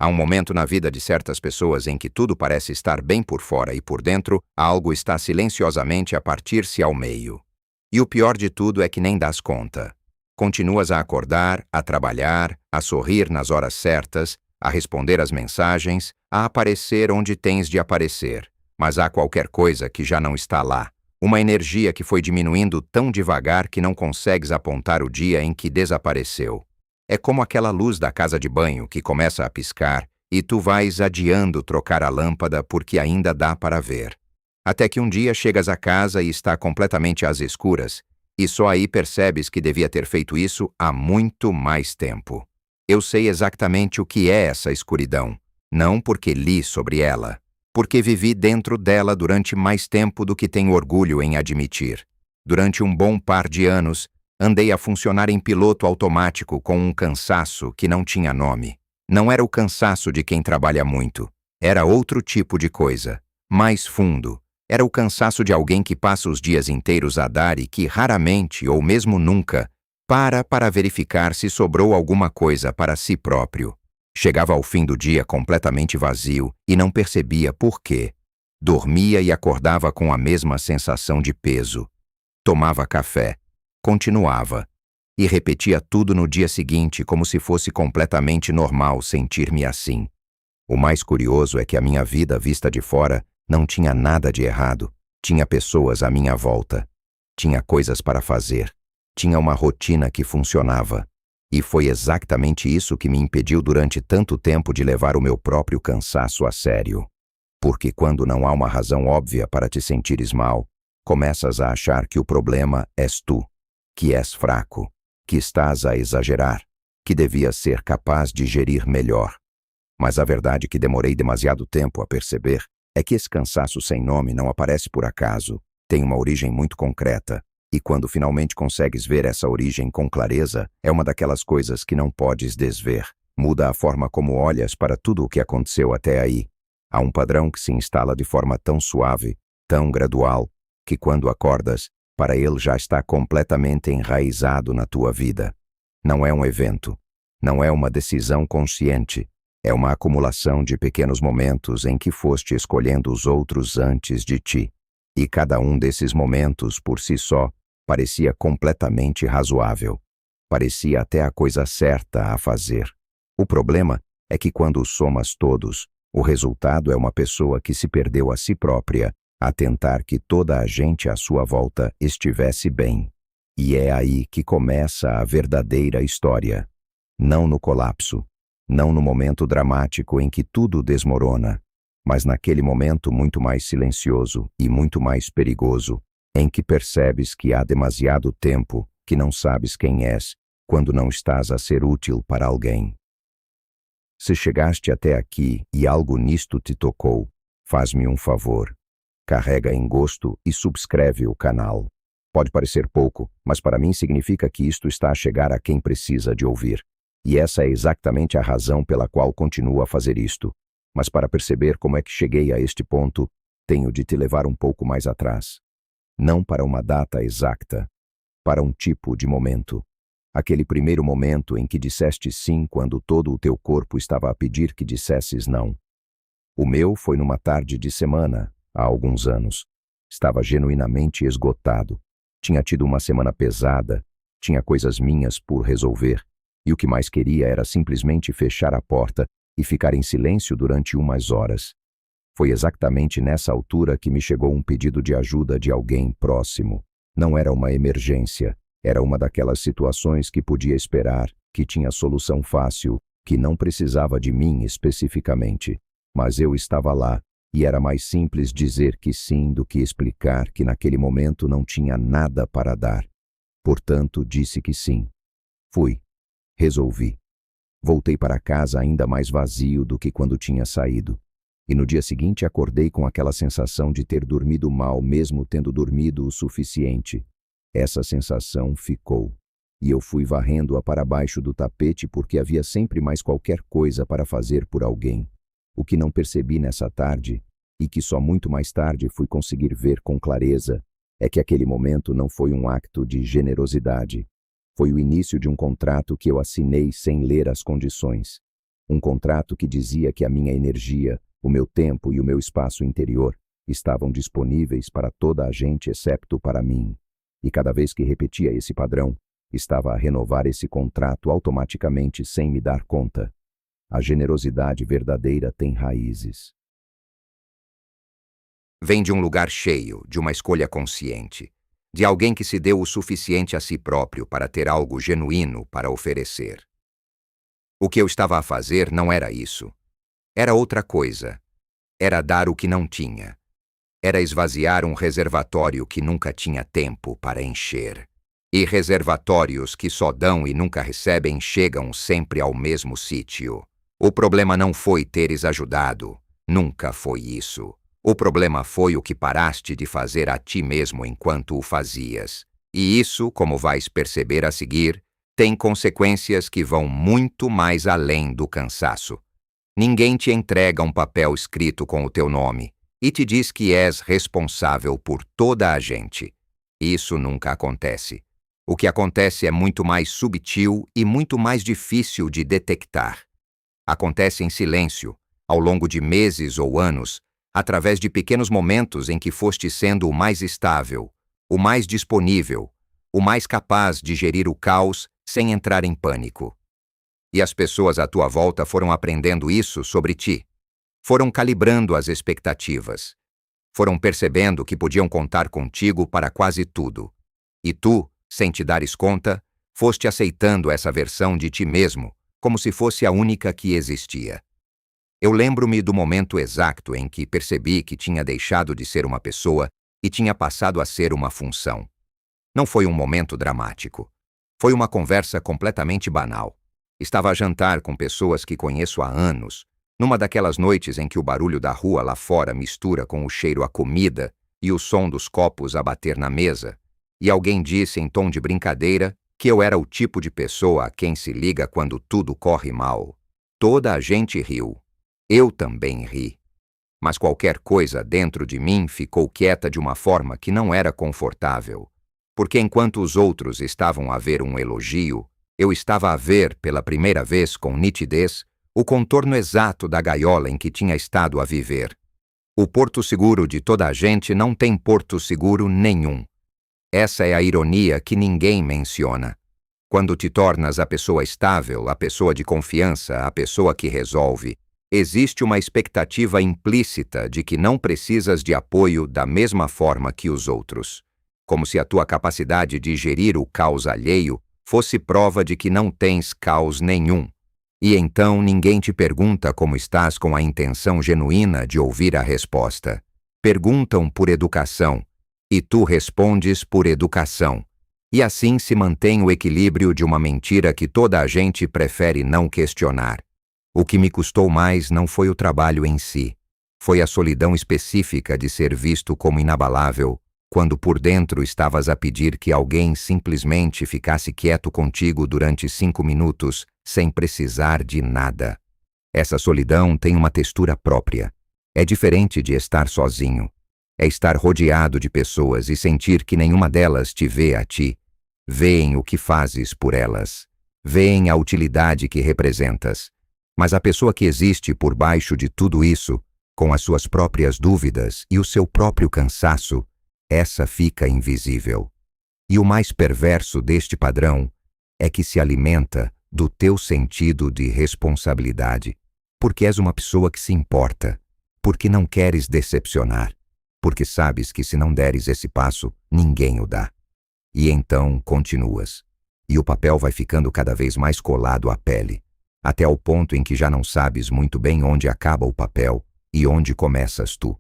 Há um momento na vida de certas pessoas em que tudo parece estar bem por fora e por dentro, algo está silenciosamente a partir-se ao meio. E o pior de tudo é que nem dás conta. Continuas a acordar, a trabalhar, a sorrir nas horas certas, a responder às mensagens, a aparecer onde tens de aparecer. Mas há qualquer coisa que já não está lá. Uma energia que foi diminuindo tão devagar que não consegues apontar o dia em que desapareceu. É como aquela luz da casa de banho que começa a piscar e tu vais adiando trocar a lâmpada porque ainda dá para ver. Até que um dia chegas a casa e está completamente às escuras, e só aí percebes que devia ter feito isso há muito mais tempo. Eu sei exatamente o que é essa escuridão, não porque li sobre ela, porque vivi dentro dela durante mais tempo do que tenho orgulho em admitir. Durante um bom par de anos, andei a funcionar em piloto automático com um cansaço que não tinha nome. Não era o cansaço de quem trabalha muito. Era outro tipo de coisa, mais fundo. Era o cansaço de alguém que passa os dias inteiros a dar e que raramente, ou mesmo nunca, para verificar se sobrou alguma coisa para si próprio. Chegava ao fim do dia completamente vazio e não percebia por quê. Dormia e acordava com a mesma sensação de peso. Tomava café. Continuava. E repetia tudo no dia seguinte como se fosse completamente normal sentir-me assim. O mais curioso é que a minha vida vista de fora não tinha nada de errado. Tinha pessoas à minha volta. Tinha coisas para fazer. Tinha uma rotina que funcionava. E foi exatamente isso que me impediu durante tanto tempo de levar o meu próprio cansaço a sério. Porque quando não há uma razão óbvia para te sentires mal, começas a achar que o problema és tu, que és fraco, que estás a exagerar, que devias ser capaz de gerir melhor. Mas a verdade que demorei demasiado tempo a perceber é que esse cansaço sem nome não aparece por acaso, tem uma origem muito concreta, e quando finalmente consegues ver essa origem com clareza, é uma daquelas coisas que não podes desver. Muda a forma como olhas para tudo o que aconteceu até aí. Há um padrão que se instala de forma tão suave, tão gradual, que quando acordas, para ele já está completamente enraizado na tua vida. Não é um evento, não é uma decisão consciente, é uma acumulação de pequenos momentos em que foste escolhendo os outros antes de ti. E cada um desses momentos, por si só, parecia completamente razoável. Parecia até a coisa certa a fazer. O problema é que quando os somas todos, o resultado é uma pessoa que se perdeu a si própria a tentar que toda a gente à sua volta estivesse bem. E é aí que começa a verdadeira história. Não no colapso, não no momento dramático em que tudo desmorona, mas naquele momento muito mais silencioso e muito mais perigoso, em que percebes que há demasiado tempo que não sabes quem és, quando não estás a ser útil para alguém. Se chegaste até aqui e algo nisto te tocou, faz-me um favor. Carrega em gosto e subscreve o canal. Pode parecer pouco, mas para mim significa que isto está a chegar a quem precisa de ouvir. E essa é exatamente a razão pela qual continuo a fazer isto. Mas para perceber como é que cheguei a este ponto, tenho de te levar um pouco mais atrás. Não para uma data exata, para um tipo de momento. Aquele primeiro momento em que disseste sim quando todo o teu corpo estava a pedir que dissesses não. O meu foi numa tarde de semana, há alguns anos. Estava genuinamente esgotado. Tinha tido uma semana pesada, tinha coisas minhas por resolver, e o que mais queria era simplesmente fechar a porta e ficar em silêncio durante umas horas. Foi exatamente nessa altura que me chegou um pedido de ajuda de alguém próximo. Não era uma emergência, era uma daquelas situações que podia esperar, que tinha solução fácil, que não precisava de mim especificamente. Mas eu estava lá, e era mais simples dizer que sim do que explicar que naquele momento não tinha nada para dar. Portanto, disse que sim. Fui. Resolvi. Voltei para casa ainda mais vazio do que quando tinha saído. E no dia seguinte acordei com aquela sensação de ter dormido mal mesmo tendo dormido o suficiente. Essa sensação ficou. E eu fui varrendo-a para baixo do tapete porque havia sempre mais qualquer coisa para fazer por alguém. O que não percebi nessa tarde, e que só muito mais tarde fui conseguir ver com clareza, é que aquele momento não foi um acto de generosidade. Foi o início de um contrato que eu assinei sem ler as condições. Um contrato que dizia que a minha energia, o meu tempo e o meu espaço interior estavam disponíveis para toda a gente excepto para mim. E cada vez que repetia esse padrão, estava a renovar esse contrato automaticamente sem me dar conta. A generosidade verdadeira tem raízes. Vem de um lugar cheio, de uma escolha consciente, de alguém que se deu o suficiente a si próprio para ter algo genuíno para oferecer. O que eu estava a fazer não era isso. Era outra coisa. Era dar o que não tinha. Era esvaziar um reservatório que nunca tinha tempo para encher. E reservatórios que só dão e nunca recebem chegam sempre ao mesmo sítio. O problema não foi teres ajudado. Nunca foi isso. O problema foi o que paraste de fazer a ti mesmo enquanto o fazias. E isso, como vais perceber a seguir, tem consequências que vão muito mais além do cansaço. Ninguém te entrega um papel escrito com o teu nome e te diz que és responsável por toda a gente. Isso nunca acontece. O que acontece é muito mais subtil e muito mais difícil de detectar. Acontece em silêncio, ao longo de meses ou anos, através de pequenos momentos em que foste sendo o mais estável, o mais disponível, o mais capaz de gerir o caos sem entrar em pânico. E as pessoas à tua volta foram aprendendo isso sobre ti. Foram calibrando as expectativas. Foram percebendo que podiam contar contigo para quase tudo. E tu, sem te dares conta, foste aceitando essa versão de ti mesmo, como se fosse a única que existia. Eu lembro-me do momento exato em que percebi que tinha deixado de ser uma pessoa e tinha passado a ser uma função. Não foi um momento dramático. Foi uma conversa completamente banal. Estava a jantar com pessoas que conheço há anos, numa daquelas noites em que o barulho da rua lá fora mistura com o cheiro a comida e o som dos copos a bater na mesa, e alguém disse em tom de brincadeira que eu era o tipo de pessoa a quem se liga quando tudo corre mal. Toda a gente riu. Eu também ri. Mas qualquer coisa dentro de mim ficou quieta de uma forma que não era confortável, porque enquanto os outros estavam a ver um elogio, eu estava a ver, pela primeira vez com nitidez, o contorno exato da gaiola em que tinha estado a viver. O porto seguro de toda a gente não tem porto seguro nenhum. Essa é a ironia que ninguém menciona. Quando te tornas a pessoa estável, a pessoa de confiança, a pessoa que resolve, existe uma expectativa implícita de que não precisas de apoio da mesma forma que os outros. Como se a tua capacidade de gerir o caos alheio fosse prova de que não tens caos nenhum. E então ninguém te pergunta como estás com a intenção genuína de ouvir a resposta. Perguntam por educação, e tu respondes por educação. E assim se mantém o equilíbrio de uma mentira que toda a gente prefere não questionar. O que me custou mais não foi o trabalho em si. Foi a solidão específica de ser visto como inabalável, quando por dentro estavas a pedir que alguém simplesmente ficasse quieto contigo durante 5 minutos, sem precisar de nada. Essa solidão tem uma textura própria. É diferente de estar sozinho. É estar rodeado de pessoas e sentir que nenhuma delas te vê a ti. Vêem o que fazes por elas. Vêem a utilidade que representas. Mas a pessoa que existe por baixo de tudo isso, com as suas próprias dúvidas e o seu próprio cansaço, essa fica invisível. E o mais perverso deste padrão é que se alimenta do teu sentido de responsabilidade, porque és uma pessoa que se importa, porque não queres decepcionar, porque sabes que se não deres esse passo, ninguém o dá. E então continuas, e o papel vai ficando cada vez mais colado à pele, até ao ponto em que já não sabes muito bem onde acaba o papel e onde começas tu.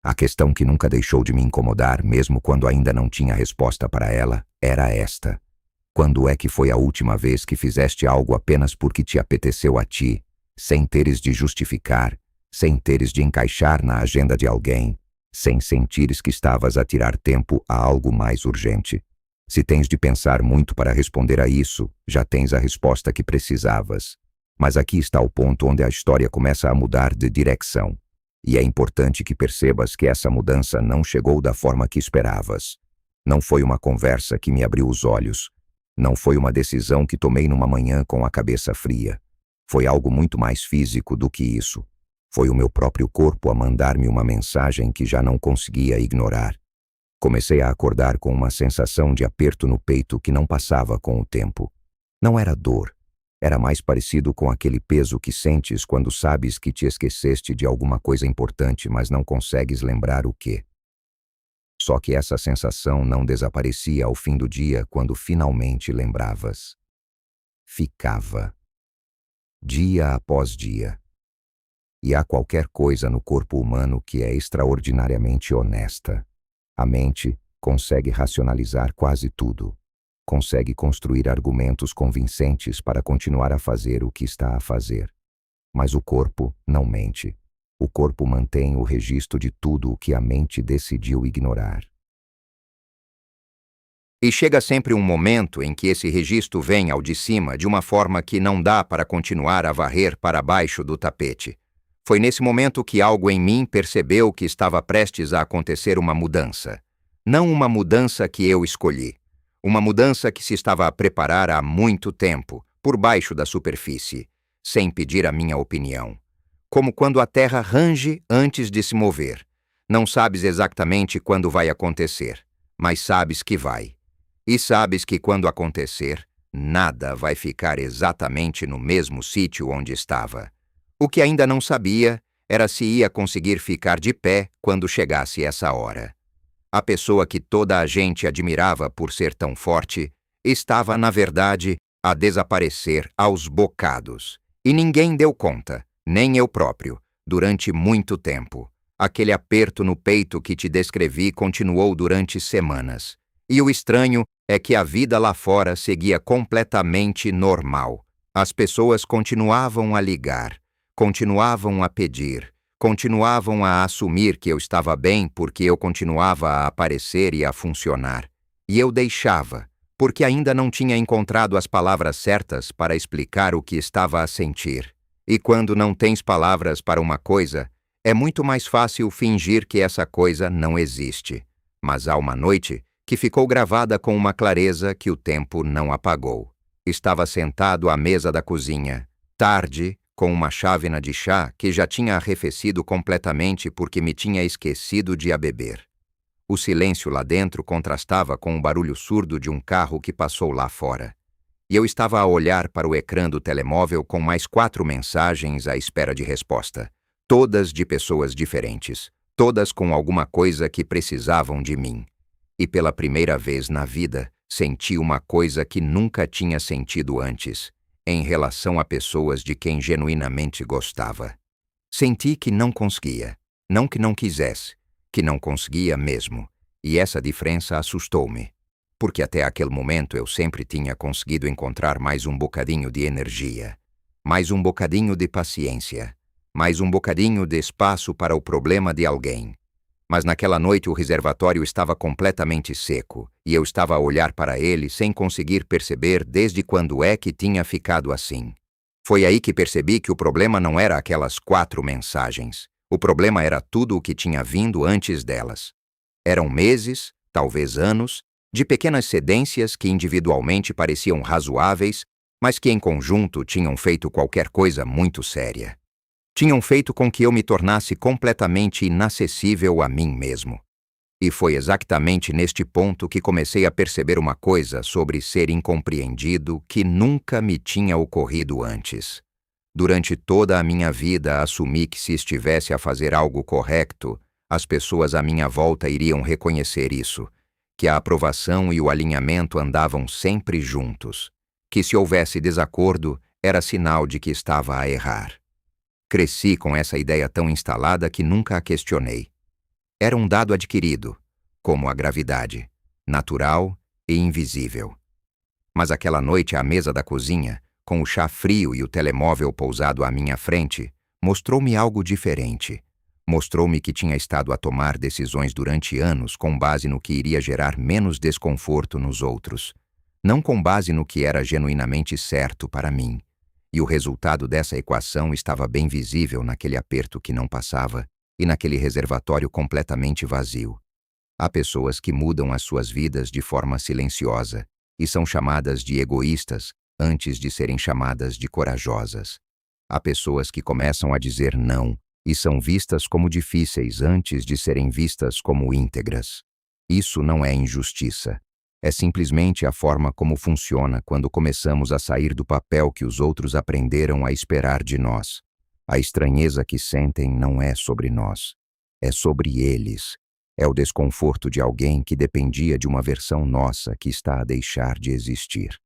A questão que nunca deixou de me incomodar, mesmo quando ainda não tinha resposta para ela, era esta. Quando é que foi a última vez que fizeste algo apenas porque te apeteceu a ti, sem teres de justificar, sem teres de encaixar na agenda de alguém, sem sentires que estavas a tirar tempo a algo mais urgente? Se tens de pensar muito para responder a isso, já tens a resposta que precisavas. Mas aqui está o ponto onde a história começa a mudar de direção. E é importante que percebas que essa mudança não chegou da forma que esperavas. Não foi uma conversa que me abriu os olhos. Não foi uma decisão que tomei numa manhã com a cabeça fria. Foi algo muito mais físico do que isso. Foi o meu próprio corpo a mandar-me uma mensagem que já não conseguia ignorar. Comecei a acordar com uma sensação de aperto no peito que não passava com o tempo. Não era dor. Era mais parecido com aquele peso que sentes quando sabes que te esqueceste de alguma coisa importante, mas não consegues lembrar o quê. Só que essa sensação não desaparecia ao fim do dia quando finalmente lembravas. Ficava. Dia após dia. E há qualquer coisa no corpo humano que é extraordinariamente honesta. A mente consegue racionalizar quase tudo. Consegue construir argumentos convincentes para continuar a fazer o que está a fazer. Mas o corpo não mente. O corpo mantém o registro de tudo o que a mente decidiu ignorar. E chega sempre um momento em que esse registro vem ao de cima de uma forma que não dá para continuar a varrer para baixo do tapete. Foi nesse momento que algo em mim percebeu que estava prestes a acontecer uma mudança. Não uma mudança que eu escolhi. Uma mudança que se estava a preparar há muito tempo, por baixo da superfície, sem pedir a minha opinião. Como quando a terra range antes de se mover. Não sabes exatamente quando vai acontecer, mas sabes que vai. E sabes que quando acontecer, nada vai ficar exatamente no mesmo sítio onde estava. O que ainda não sabia era se ia conseguir ficar de pé quando chegasse essa hora. A pessoa que toda a gente admirava por ser tão forte estava, na verdade, a desaparecer aos bocados. E ninguém deu conta, nem eu próprio, durante muito tempo. Aquele aperto no peito que te descrevi continuou durante semanas. E o estranho é que a vida lá fora seguia completamente normal. As pessoas continuavam a ligar, continuavam a pedir, continuavam a assumir que eu estava bem porque eu continuava a aparecer e a funcionar. E eu deixava, porque ainda não tinha encontrado as palavras certas para explicar o que estava a sentir. E quando não tens palavras para uma coisa, é muito mais fácil fingir que essa coisa não existe. Mas há uma noite que ficou gravada com uma clareza que o tempo não apagou. Estava sentado à mesa da cozinha, tarde, com uma chávena de chá que já tinha arrefecido completamente porque me tinha esquecido de a beber. O silêncio lá dentro contrastava com o barulho surdo de um carro que passou lá fora. E eu estava a olhar para o ecrã do telemóvel com mais 4 mensagens à espera de resposta. Todas de pessoas diferentes, todas com alguma coisa que precisavam de mim. E pela primeira vez na vida, senti uma coisa que nunca tinha sentido antes, em relação a pessoas de quem genuinamente gostava. Senti que não conseguia, não que não quisesse, que não conseguia mesmo, e essa diferença assustou-me, porque até aquele momento eu sempre tinha conseguido encontrar mais um bocadinho de energia, mais um bocadinho de paciência, mais um bocadinho de espaço para o problema de alguém. Mas naquela noite o reservatório estava completamente seco, e eu estava a olhar para ele sem conseguir perceber desde quando é que tinha ficado assim. Foi aí que percebi que o problema não era aquelas 4 mensagens. O problema era tudo o que tinha vindo antes delas. Eram meses, talvez anos, de pequenas cedências que individualmente pareciam razoáveis, mas que em conjunto tinham feito qualquer coisa muito séria. Tinham feito com que eu me tornasse completamente inacessível a mim mesmo. E foi exatamente neste ponto que comecei a perceber uma coisa sobre ser incompreendido que nunca me tinha ocorrido antes. Durante toda a minha vida assumi que se estivesse a fazer algo correto, as pessoas à minha volta iriam reconhecer isso, que a aprovação e o alinhamento andavam sempre juntos, que se houvesse desacordo era sinal de que estava a errar. Cresci com essa ideia tão instalada que nunca a questionei. Era um dado adquirido, como a gravidade, natural e invisível. Mas aquela noite à mesa da cozinha, com o chá frio e o telemóvel pousado à minha frente, mostrou-me algo diferente. Mostrou-me que tinha estado a tomar decisões durante anos com base no que iria gerar menos desconforto nos outros, não com base no que era genuinamente certo para mim. E o resultado dessa equação estava bem visível naquele aperto que não passava e naquele reservatório completamente vazio. Há pessoas que mudam as suas vidas de forma silenciosa e são chamadas de egoístas antes de serem chamadas de corajosas. Há pessoas que começam a dizer não e são vistas como difíceis antes de serem vistas como íntegras. Isso não é injustiça. É simplesmente a forma como funciona quando começamos a sair do papel que os outros aprenderam a esperar de nós. A estranheza que sentem não é sobre nós. É sobre eles. É o desconforto de alguém que dependia de uma versão nossa que está a deixar de existir.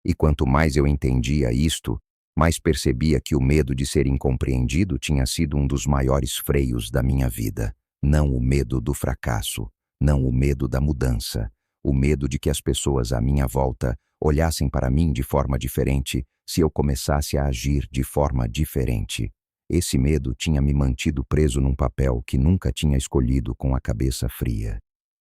E quanto mais eu entendia isto, mais percebia que o medo de ser incompreendido tinha sido um dos maiores freios da minha vida. Não o medo do fracasso, não o medo da mudança, o medo de que as pessoas à minha volta olhassem para mim de forma diferente se eu começasse a agir de forma diferente. Esse medo tinha me mantido preso num papel que nunca tinha escolhido com a cabeça fria.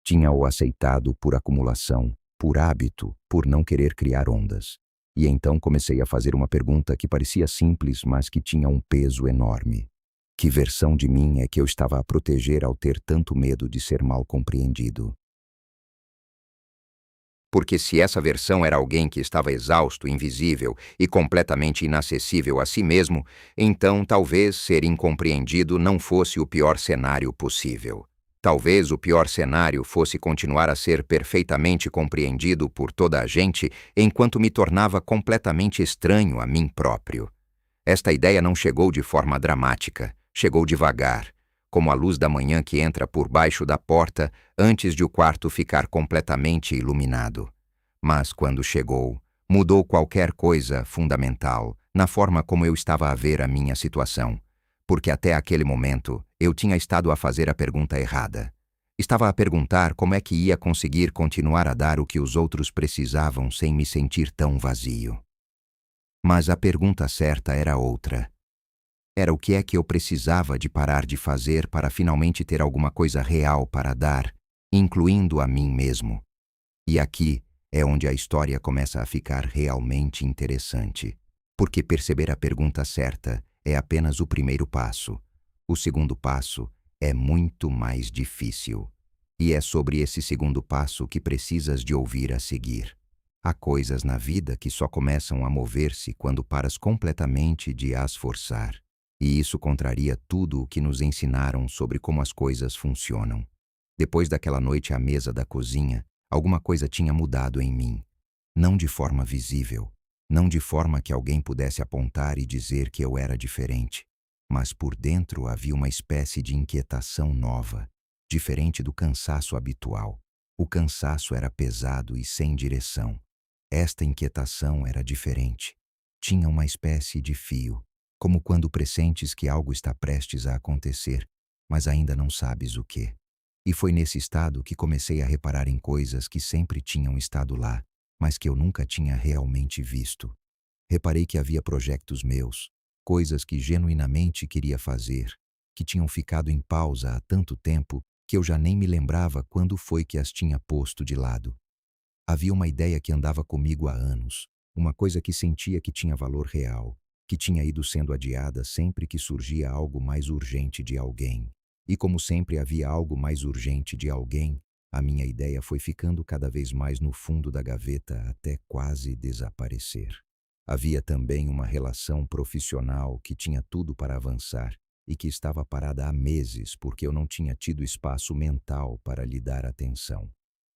Tinha-o aceitado por acumulação, por hábito, por não querer criar ondas. E então comecei a fazer uma pergunta que parecia simples, mas que tinha um peso enorme. Que versão de mim é que eu estava a proteger ao ter tanto medo de ser mal compreendido? Porque se essa versão era alguém que estava exausto, invisível e completamente inacessível a si mesmo, então talvez ser incompreendido não fosse o pior cenário possível. Talvez o pior cenário fosse continuar a ser perfeitamente compreendido por toda a gente enquanto me tornava completamente estranho a mim próprio. Esta ideia não chegou de forma dramática, chegou devagar, como a luz da manhã que entra por baixo da porta antes de o quarto ficar completamente iluminado. Mas quando chegou, mudou qualquer coisa fundamental na forma como eu estava a ver a minha situação. Porque até aquele momento eu tinha estado a fazer a pergunta errada. Estava a perguntar como é que ia conseguir continuar a dar o que os outros precisavam sem me sentir tão vazio. Mas a pergunta certa era outra. Era o que é que eu precisava de parar de fazer para finalmente ter alguma coisa real para dar, incluindo a mim mesmo. E aqui é onde a história começa a ficar realmente interessante. Porque perceber a pergunta certa é apenas o primeiro passo. O segundo passo é muito mais difícil. E é sobre esse segundo passo que precisas de ouvir a seguir. Há coisas na vida que só começam a mover-se quando paras completamente de as forçar. E isso contraria tudo o que nos ensinaram sobre como as coisas funcionam. Depois daquela noite à mesa da cozinha, alguma coisa tinha mudado em mim. Não de forma visível. Não de forma que alguém pudesse apontar e dizer que eu era diferente, mas por dentro havia uma espécie de inquietação nova, diferente do cansaço habitual. O cansaço era pesado e sem direção. Esta inquietação era diferente. Tinha uma espécie de fio, como quando pressentes que algo está prestes a acontecer, mas ainda não sabes o que. E foi nesse estado que comecei a reparar em coisas que sempre tinham estado lá, mas que eu nunca tinha realmente visto. Reparei que havia projetos meus, coisas que genuinamente queria fazer, que tinham ficado em pausa há tanto tempo que eu já nem me lembrava quando foi que as tinha posto de lado. Havia uma ideia que andava comigo há anos, uma coisa que sentia que tinha valor real, que tinha ido sendo adiada sempre que surgia algo mais urgente de alguém. E como sempre havia algo mais urgente de alguém, a minha ideia foi ficando cada vez mais no fundo da gaveta até quase desaparecer. Havia também uma relação profissional que tinha tudo para avançar e que estava parada há meses porque eu não tinha tido espaço mental para lhe dar atenção.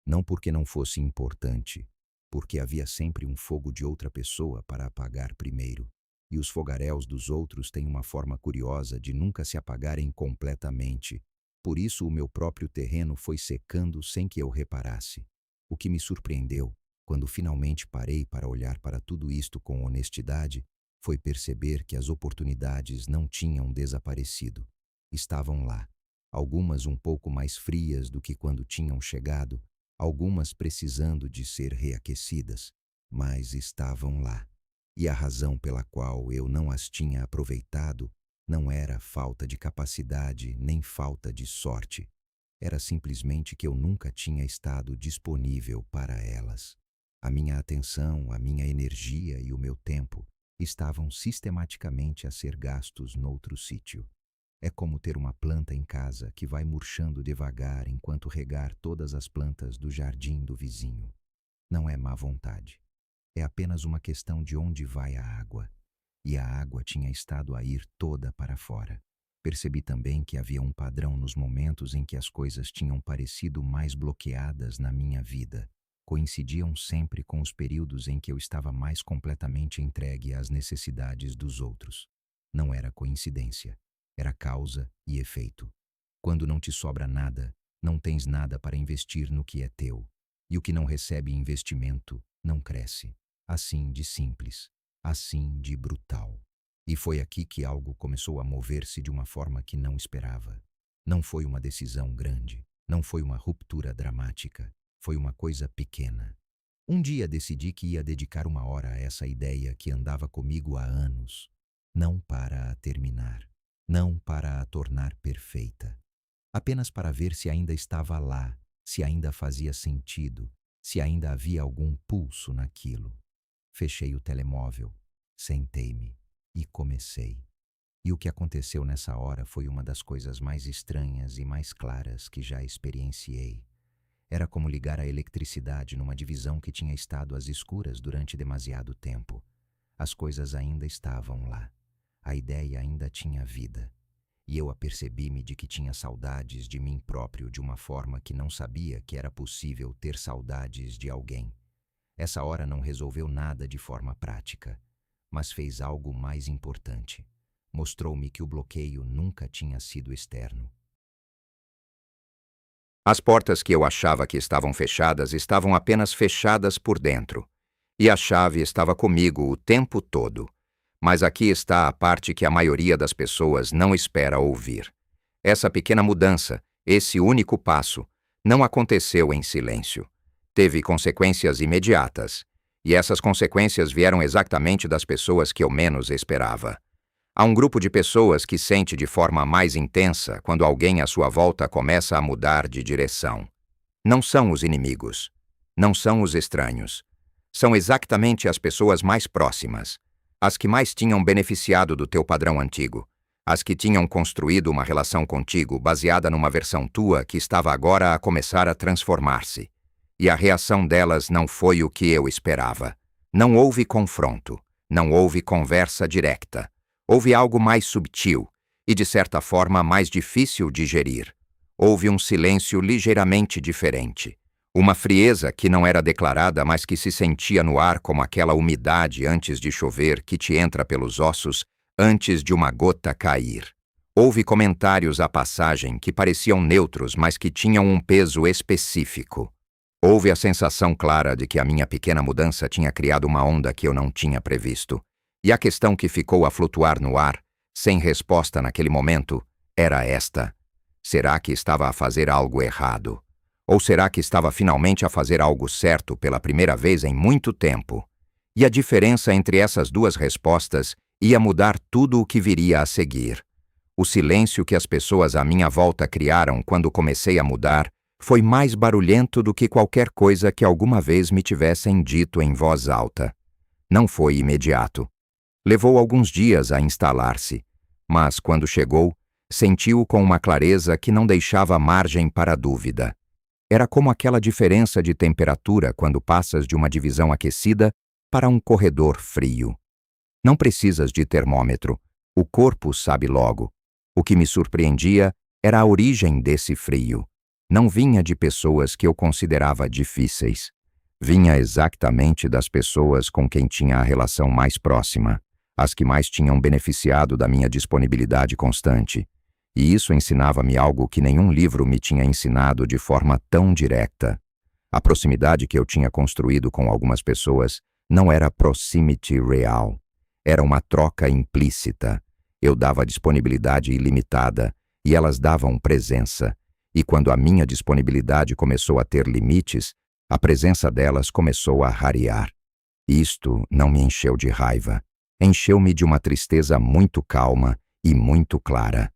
Não porque não fosse importante, porque havia sempre um fogo de outra pessoa para apagar primeiro. E os fogaréus dos outros têm uma forma curiosa de nunca se apagarem completamente. Por isso o meu próprio terreno foi secando sem que eu reparasse. O que me surpreendeu, quando finalmente parei para olhar para tudo isto com honestidade, foi perceber que as oportunidades não tinham desaparecido. Estavam lá, algumas um pouco mais frias do que quando tinham chegado, algumas precisando de ser reaquecidas, mas estavam lá. E a razão pela qual eu não as tinha aproveitado não era falta de capacidade nem falta de sorte. Era simplesmente que eu nunca tinha estado disponível para elas. A minha atenção, a minha energia e o meu tempo estavam sistematicamente a ser gastos noutro sítio. É como ter uma planta em casa que vai murchando devagar enquanto regar todas as plantas do jardim do vizinho. Não é má vontade. É apenas uma questão de onde vai a água. e a água tinha estado a ir toda para fora. Percebi também que havia um padrão nos momentos em que as coisas tinham parecido mais bloqueadas na minha vida. Coincidiam sempre com os períodos em que eu estava mais completamente entregue às necessidades dos outros. Não era coincidência, era causa e efeito. Quando não te sobra nada, não tens nada para investir no que é teu. E o que não recebe investimento não cresce. Assim de simples, assim de brutal. E foi aqui que algo começou a mover-se de uma forma que não esperava. Não foi uma decisão grande, não foi uma ruptura dramática, foi uma coisa pequena. Um dia decidi que ia dedicar 1 hora a essa ideia que andava comigo há anos. Não para a terminar, não para a tornar perfeita. Apenas para ver se ainda estava lá, se ainda fazia sentido, se ainda havia algum pulso naquilo. Fechei o telemóvel, sentei-me e comecei. E o que aconteceu nessa hora foi uma das coisas mais estranhas e mais claras que já experienciei. Era como ligar a eletricidade numa divisão que tinha estado às escuras durante demasiado tempo. As coisas ainda estavam lá. A ideia ainda tinha vida. E eu apercebi-me de que tinha saudades de mim próprio de uma forma que não sabia que era possível ter saudades de alguém. Essa hora não resolveu nada de forma prática, mas fez algo mais importante. Mostrou-me que o bloqueio nunca tinha sido externo. As portas que eu achava que estavam fechadas estavam apenas fechadas por dentro. E a chave estava comigo o tempo todo. Mas aqui está a parte que a maioria das pessoas não espera ouvir. Essa pequena mudança, esse único passo, não aconteceu em silêncio. Teve consequências imediatas. E essas consequências vieram exatamente das pessoas que eu menos esperava. Há um grupo de pessoas que sente de forma mais intensa quando alguém à sua volta começa a mudar de direção. Não são os inimigos. Não são os estranhos. São exatamente as pessoas mais próximas. As que mais tinham beneficiado do teu padrão antigo. As que tinham construído uma relação contigo baseada numa versão tua que estava agora a começar a transformar-se. E a reação delas não foi o que eu esperava. Não houve confronto. Não houve conversa direta. Houve algo mais subtil e, de certa forma, mais difícil de gerir. Houve um silêncio ligeiramente diferente. Uma frieza que não era declarada, mas que se sentia no ar como aquela umidade antes de chover que te entra pelos ossos antes de uma gota cair. Houve comentários à passagem que pareciam neutros, mas que tinham um peso específico. Houve a sensação clara de que a minha pequena mudança tinha criado uma onda que eu não tinha previsto. E a questão que ficou a flutuar no ar, sem resposta naquele momento, era esta: será que estava a fazer algo errado? Ou será que estava finalmente a fazer algo certo pela primeira vez em muito tempo? E a diferença entre essas duas respostas ia mudar tudo o que viria a seguir. O silêncio que as pessoas à minha volta criaram quando comecei a mudar foi mais barulhento do que qualquer coisa que alguma vez me tivessem dito em voz alta. Não foi imediato. Levou alguns dias a instalar-se, mas quando chegou, senti-o com uma clareza que não deixava margem para dúvida. Era como aquela diferença de temperatura quando passas de uma divisão aquecida para um corredor frio. Não precisas de termômetro, o corpo sabe logo. O que me surpreendia era a origem desse frio. Não vinha de pessoas que eu considerava difíceis. Vinha exatamente das pessoas com quem tinha a relação mais próxima, as que mais tinham beneficiado da minha disponibilidade constante. E isso ensinava-me algo que nenhum livro me tinha ensinado de forma tão direta. A proximidade que eu tinha construído com algumas pessoas não era proximity real. Era uma troca implícita. Eu dava disponibilidade ilimitada e elas davam presença. E quando a minha disponibilidade começou a ter limites, a presença delas começou a rarear. Isto não me encheu de raiva. Encheu-me de uma tristeza muito calma e muito clara.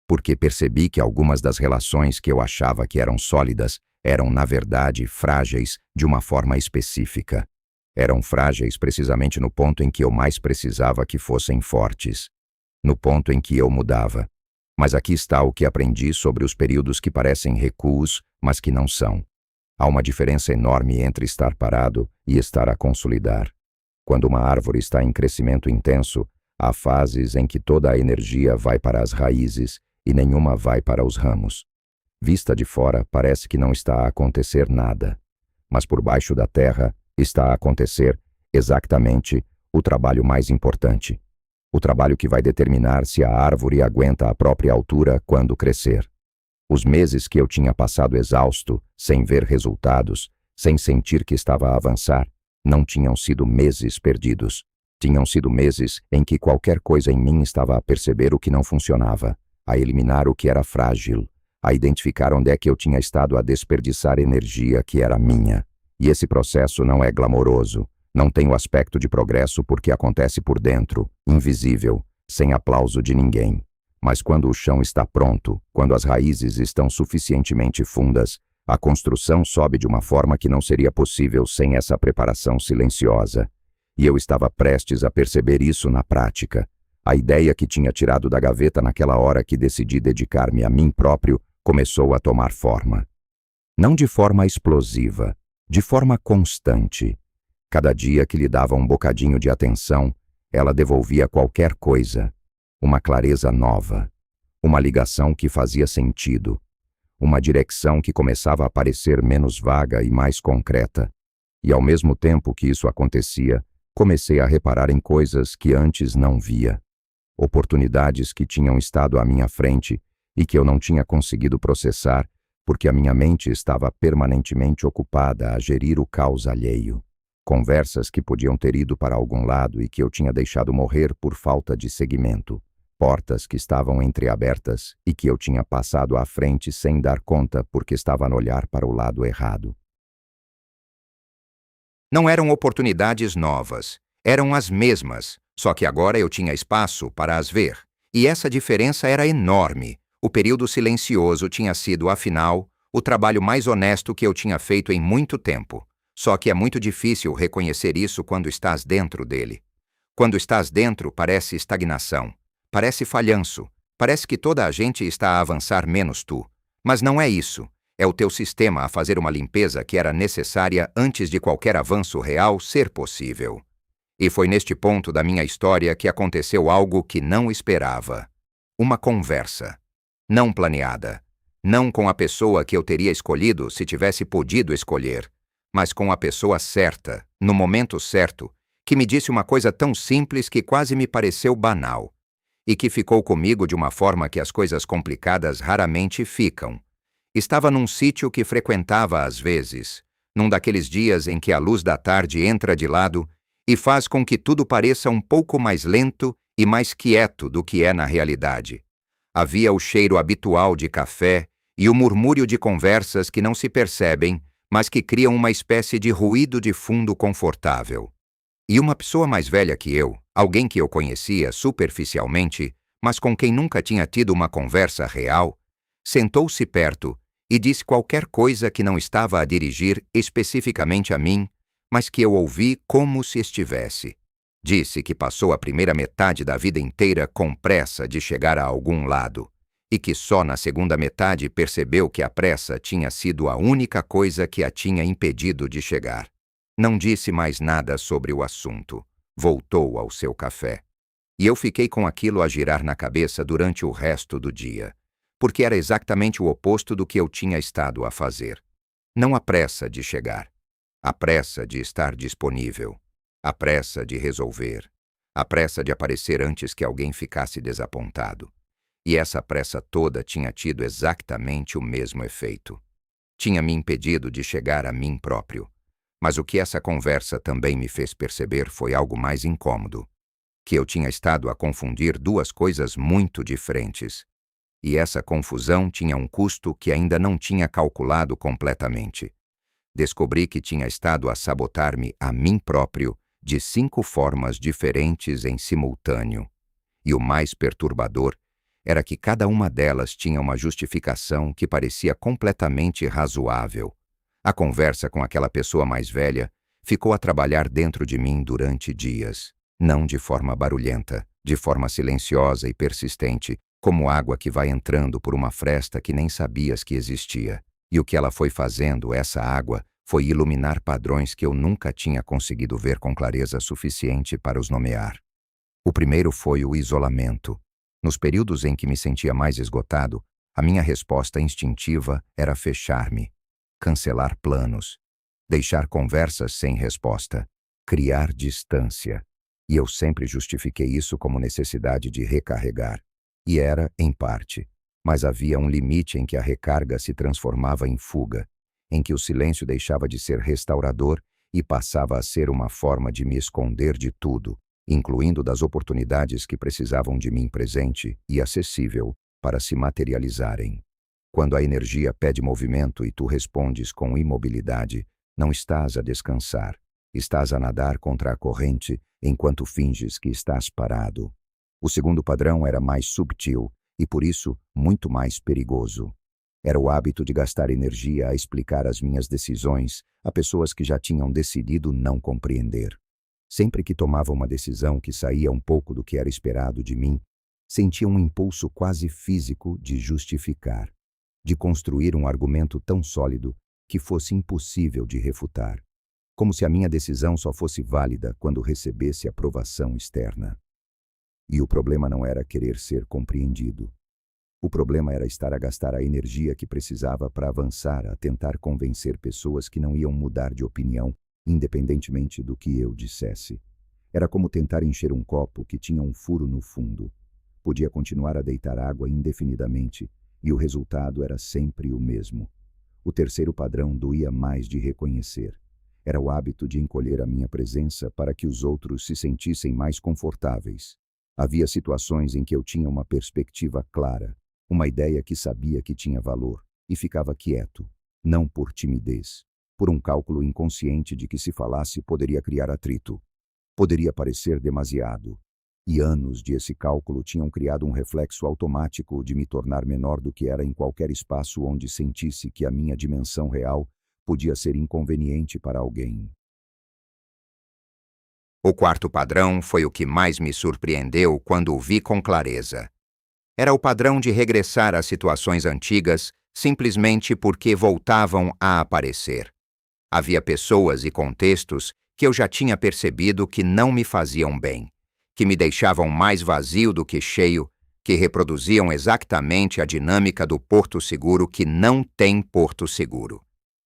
Porque percebi que algumas das relações que eu achava que eram sólidas eram, na verdade, frágeis de uma forma específica. Eram frágeis precisamente no ponto em que eu mais precisava que fossem fortes. No ponto em que eu mudava. Mas aqui está o que aprendi sobre os períodos que parecem recuos, mas que não são. Há uma diferença enorme entre estar parado e estar a consolidar. Quando uma árvore está em crescimento intenso, Há fases em que toda a energia vai para as raízes e nenhuma vai para os ramos. Vista de fora, parece que não está a acontecer nada, mas por baixo da terra está a acontecer exatamente o trabalho mais importante. O trabalho que vai determinar se a árvore aguenta a própria altura quando crescer. Os meses que eu tinha passado exausto, sem ver resultados, sem sentir que estava a avançar, não tinham sido meses perdidos. Tinham sido meses em que qualquer coisa em mim estava a perceber o que não funcionava, a eliminar o que era frágil, a identificar onde é que eu tinha estado a desperdiçar energia que era minha. E esse processo não é glamouroso, não tem o aspecto de progresso porque acontece por dentro, invisível, sem aplauso de ninguém. Mas quando o chão está pronto, quando as raízes estão suficientemente fundas, a construção sobe de uma forma que não seria possível sem essa preparação silenciosa. E eu estava prestes a perceber isso na prática. A ideia que tinha tirado da gaveta naquela hora que decidi dedicar-me a mim próprio começou a tomar forma. Não de forma explosiva, de forma constante. Cada dia que lhe dava um bocadinho de atenção, ela devolvia qualquer coisa. Uma clareza nova. Uma ligação que fazia sentido. Uma direção que começava a parecer menos vaga e mais concreta. E ao mesmo tempo que isso acontecia, comecei a reparar em coisas que antes não via. Oportunidades que tinham estado à minha frente e que eu não tinha conseguido processar porque a minha mente estava permanentemente ocupada a gerir o caos alheio. Conversas que podiam ter ido para algum lado e que eu tinha deixado morrer por falta de seguimento. Portas que estavam entreabertas e que eu tinha passado à frente sem dar conta porque estava a olhar para o lado errado. Não eram oportunidades novas, eram as mesmas, só que agora eu tinha espaço para as ver. E essa diferença era enorme. O período silencioso tinha sido, afinal, o trabalho mais honesto que eu tinha feito em muito tempo. Só que é muito difícil reconhecer isso quando estás dentro dele. Quando estás dentro, parece estagnação, parece falhanço, parece que toda a gente está a avançar menos tu. Mas não é isso. É o teu sistema a fazer uma limpeza que era necessária antes de qualquer avanço real ser possível. E foi neste ponto da minha história que aconteceu algo que não esperava. Uma conversa. Não planeada. Não com a pessoa que eu teria escolhido se tivesse podido escolher, mas com a pessoa certa, no momento certo, que me disse uma coisa tão simples que quase me pareceu banal, e que ficou comigo de uma forma que as coisas complicadas raramente ficam. Estava num sítio que frequentava às vezes, num daqueles dias em que a luz da tarde entra de lado e faz com que tudo pareça um pouco mais lento e mais quieto do que é na realidade. Havia o cheiro habitual de café e o murmúrio de conversas que não se percebem, mas que criam uma espécie de ruído de fundo confortável. E uma pessoa mais velha que eu, alguém que eu conhecia superficialmente, mas com quem nunca tinha tido uma conversa real, sentou-se perto e disse qualquer coisa que não estava a dirigir especificamente a mim, mas que eu ouvi como se estivesse. Disse que passou a primeira metade da vida inteira com pressa de chegar a algum lado, e que só na segunda metade percebeu que a pressa tinha sido a única coisa que a tinha impedido de chegar. Não disse mais nada sobre o assunto. Voltou ao seu café. E eu fiquei com aquilo a girar na cabeça durante o resto do dia, porque era exatamente o oposto do que eu tinha estado a fazer. Não a pressa de chegar, a pressa de estar disponível, a pressa de resolver, a pressa de aparecer antes que alguém ficasse desapontado. E essa pressa toda tinha tido exatamente o mesmo efeito. Tinha me impedido de chegar a mim próprio. Mas o que essa conversa também me fez perceber foi algo mais incômodo, que eu tinha estado a confundir duas coisas muito diferentes. E essa confusão tinha um custo que ainda não tinha calculado completamente. Descobri que tinha estado a sabotar-me a mim próprio de 5 formas diferentes em simultâneo. E o mais perturbador era que cada uma delas tinha uma justificação que parecia completamente razoável. A conversa com aquela pessoa mais velha ficou a trabalhar dentro de mim durante dias, não de forma barulhenta, de forma silenciosa e persistente, como água que vai entrando por uma fresta que nem sabias que existia. E o que ela foi fazendo, essa água, foi iluminar padrões que eu nunca tinha conseguido ver com clareza suficiente para os nomear. O primeiro foi o isolamento. Nos períodos em que me sentia mais esgotado, a minha resposta instintiva era fechar-me, cancelar planos, deixar conversas sem resposta, criar distância. E eu sempre justifiquei isso como necessidade de recarregar. E era, em parte. Mas havia um limite em que a recarga se transformava em fuga, em que o silêncio deixava de ser restaurador e passava a ser uma forma de me esconder de tudo, incluindo das oportunidades que precisavam de mim presente e acessível para se materializarem. Quando a energia pede movimento e tu respondes com imobilidade, não estás a descansar, estás a nadar contra a corrente enquanto finges que estás parado. O segundo padrão era mais subtil e, por isso, muito mais perigoso. Era o hábito de gastar energia a explicar as minhas decisões a pessoas que já tinham decidido não compreender. Sempre que tomava uma decisão que saía um pouco do que era esperado de mim, sentia um impulso quase físico de justificar, de construir um argumento tão sólido que fosse impossível de refutar, como se a minha decisão só fosse válida quando recebesse aprovação externa. E o problema não era querer ser compreendido. O problema era estar a gastar a energia que precisava para avançar a tentar convencer pessoas que não iam mudar de opinião, independentemente do que eu dissesse. Era como tentar encher um copo que tinha um furo no fundo. Podia continuar a deitar água indefinidamente, e o resultado era sempre o mesmo. O terceiro padrão doía mais de reconhecer. Era o hábito de encolher a minha presença para que os outros se sentissem mais confortáveis. Havia situações em que eu tinha uma perspectiva clara, uma ideia que sabia que tinha valor, e ficava quieto, não por timidez, por um cálculo inconsciente de que se falasse poderia criar atrito, poderia parecer demasiado. E anos de esse cálculo tinham criado um reflexo automático de me tornar menor do que era em qualquer espaço onde sentisse que a minha dimensão real podia ser inconveniente para alguém. O quarto padrão foi o que mais me surpreendeu quando o vi com clareza. Era o padrão de regressar às situações antigas simplesmente porque voltavam a aparecer. Havia pessoas e contextos que eu já tinha percebido que não me faziam bem, que me deixavam mais vazio do que cheio, que reproduziam exatamente a dinâmica do porto seguro que não tem porto seguro.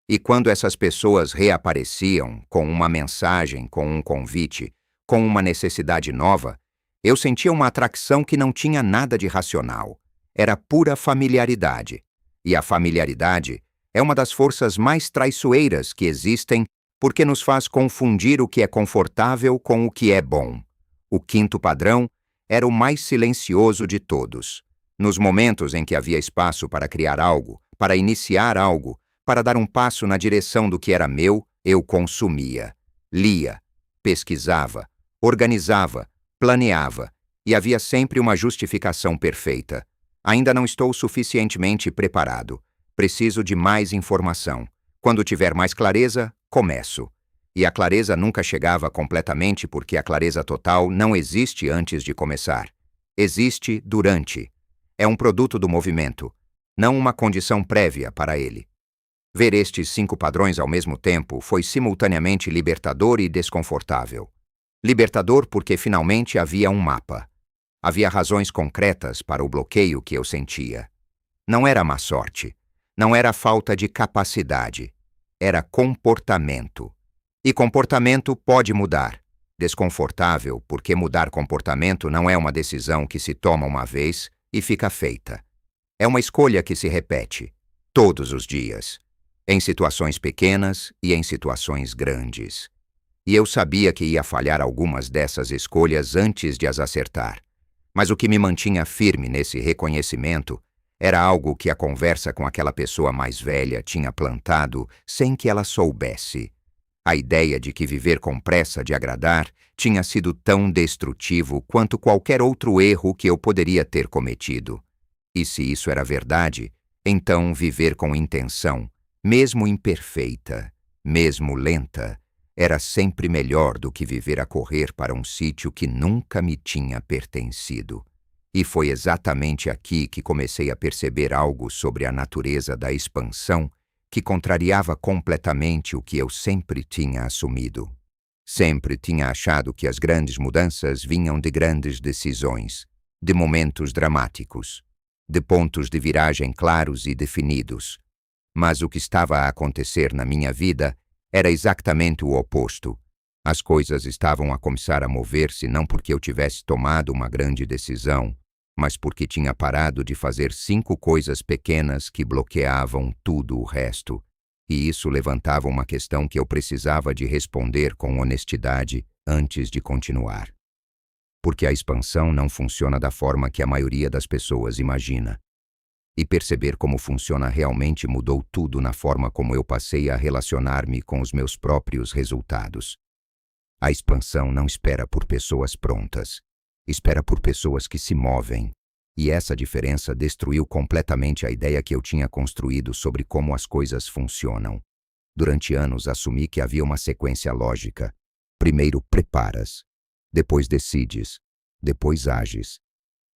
E quando essas pessoas reapareciam com uma mensagem, com um convite, com uma necessidade nova, eu sentia uma atração que não tinha nada de racional. Era pura familiaridade. E a familiaridade é uma das forças mais traiçoeiras que existem porque nos faz confundir o que é confortável com o que é bom. O quinto padrão era o mais silencioso de todos. Nos momentos em que havia espaço para criar algo, para iniciar algo, para dar um passo na direção do que era meu, eu consumia, lia, pesquisava, organizava, planeava, e havia sempre uma justificação perfeita. Ainda não estou suficientemente preparado. Preciso de mais informação. Quando tiver mais clareza, começo. E a clareza nunca chegava completamente porque a clareza total não existe antes de começar. Existe durante. É um produto do movimento, não uma condição prévia para ele. Ver estes 5 padrões ao mesmo tempo foi simultaneamente libertador e desconfortável. Libertador porque finalmente havia um mapa. Havia razões concretas para o bloqueio que eu sentia. Não era má sorte. Não era falta de capacidade. Era comportamento. E comportamento pode mudar. Desconfortável porque mudar comportamento não é uma decisão que se toma uma vez e fica feita. É uma escolha que se repete, todos os dias. Em situações pequenas e em situações grandes. E eu sabia que ia falhar algumas dessas escolhas antes de as acertar. Mas o que me mantinha firme nesse reconhecimento era algo que a conversa com aquela pessoa mais velha tinha plantado sem que ela soubesse. A ideia de que viver com pressa de agradar tinha sido tão destrutivo quanto qualquer outro erro que eu poderia ter cometido. E se isso era verdade, então viver com intenção, mesmo imperfeita, mesmo lenta, era sempre melhor do que viver a correr para um sítio que nunca me tinha pertencido. E foi exatamente aqui que comecei a perceber algo sobre a natureza da expansão que contrariava completamente o que eu sempre tinha assumido. Sempre tinha achado que as grandes mudanças vinham de grandes decisões, de momentos dramáticos, de pontos de viragem claros e definidos. Mas o que estava a acontecer na minha vida era exatamente o oposto. As coisas estavam a começar a mover-se não porque eu tivesse tomado uma grande decisão, mas porque tinha parado de fazer 5 coisas pequenas que bloqueavam tudo o resto. E isso levantava uma questão que eu precisava de responder com honestidade antes de continuar. Porque a expansão não funciona da forma que a maioria das pessoas imagina. E perceber como funciona realmente mudou tudo na forma como eu passei a relacionar-me com os meus próprios resultados. A expansão não espera por pessoas prontas, espera por pessoas que se movem. E essa diferença destruiu completamente a ideia que eu tinha construído sobre como as coisas funcionam. Durante anos assumi que havia uma sequência lógica. Primeiro preparas, depois decides, depois ages.